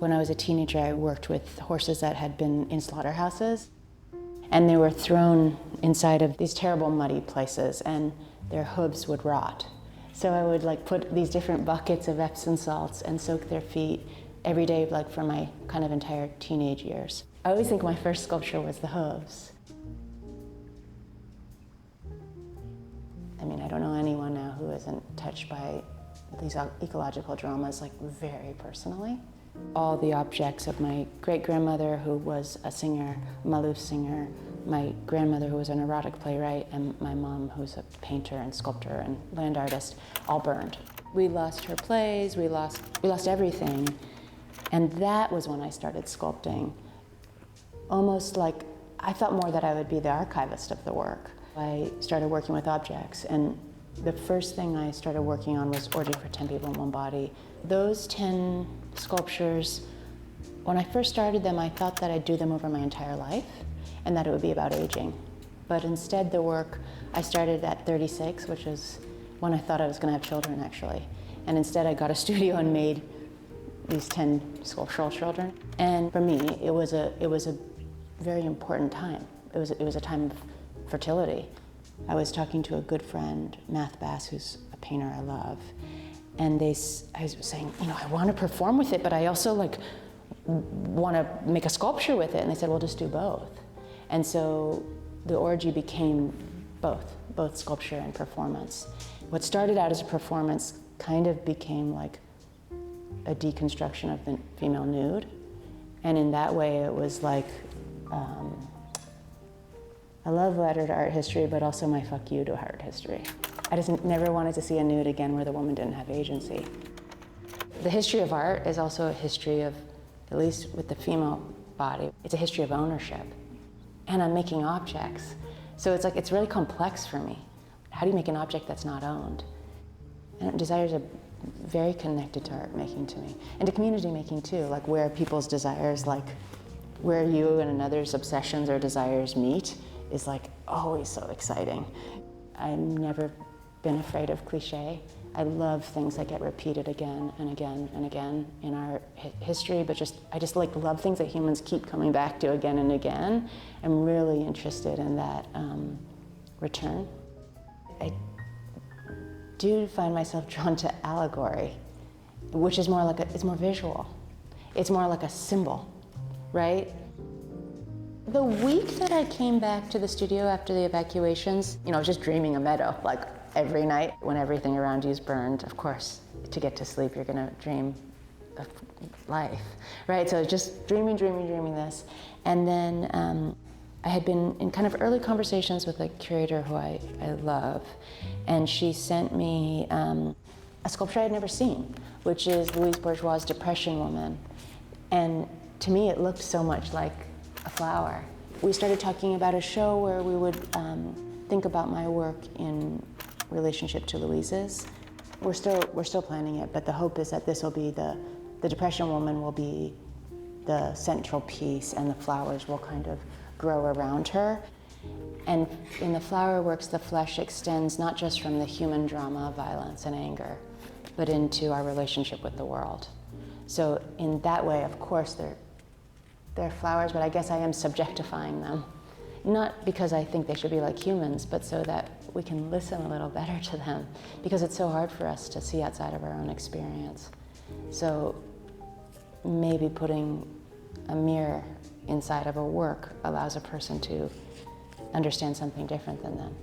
When I was a teenager, I worked with horses that had been in slaughterhouses, and they were thrown inside of these terrible muddy places, and their hooves would rot. So I would put these different buckets of Epsom salts and soak their feet every day for my kind of entire teenage years. I always think my first sculpture was the hooves. I mean, I don't know anyone now who isn't touched by these ecological dramas very personally. All the objects of my great-grandmother, who was a singer, Maluf singer, my grandmother, who was an erotic playwright, and my mom, who's a painter and sculptor and land artist, all burned. We lost her plays, we lost everything. And that was when I started sculpting. Almost I felt more that I would be the archivist of the work. I started working with objects, and the first thing I started working on was Orgy for 10 People in One Body. Those 10 sculptures, when I first started them, I thought that I'd do them over my entire life and that it would be about aging. But instead the work, I started at 36, which is when I thought I was gonna have children, actually. And instead I got a studio and made these 10 sculptural children. And for me, it was a very important time. It was a time of fertility. I was talking to a good friend, Math Bass, who's a painter I love, and I was saying, I want to perform with it, but I also want to make a sculpture with it. And they said, well, just do both. And so the orgy became both sculpture and performance. What started out as a performance kind of became a deconstruction of the female nude. And in that way, it was a love letter to art history, but also my fuck you to art history. I just never wanted to see a nude again where the woman didn't have agency. The history of art is also a history of, at least with the female body, it's a history of ownership. And I'm making objects. So it's really complex for me. How do you make an object that's not owned? And desires are very connected to art making to me, and to community making too, where people's desires, where you and another's obsessions or desires meet is always so exciting. I've never been afraid of cliche. I love things that get repeated again and again and again in our history, but I just love things that humans keep coming back to again and again. I'm really interested in that return. I do find myself drawn to allegory, which is more it's more visual. It's more like a symbol, right? The week that I came back to the studio after the evacuations, I was just dreaming a meadow, every night when everything around you is burned. Of course, to get to sleep, you're gonna dream of life, right? So just dreaming this. And then I had been in kind of early conversations with a curator who I love, and she sent me a sculpture I had never seen, which is Louise Bourgeois' Depression Woman. And to me, it looked so much like a flower. We started talking about a show where we would think about my work in relationship to Louise's. We're still planning it, but the hope is that this will be the Depression Woman will be the central piece, and the flowers will kind of grow around her. And in the flower works, the flesh extends not just from the human drama of violence and anger, but into our relationship with the world. So in that way, of course, they're flowers, but I guess I am subjectifying them. Not because I think they should be like humans, but so that we can listen a little better to them, because it's so hard for us to see outside of our own experience. So maybe putting a mirror inside of a work allows a person to understand something different than them.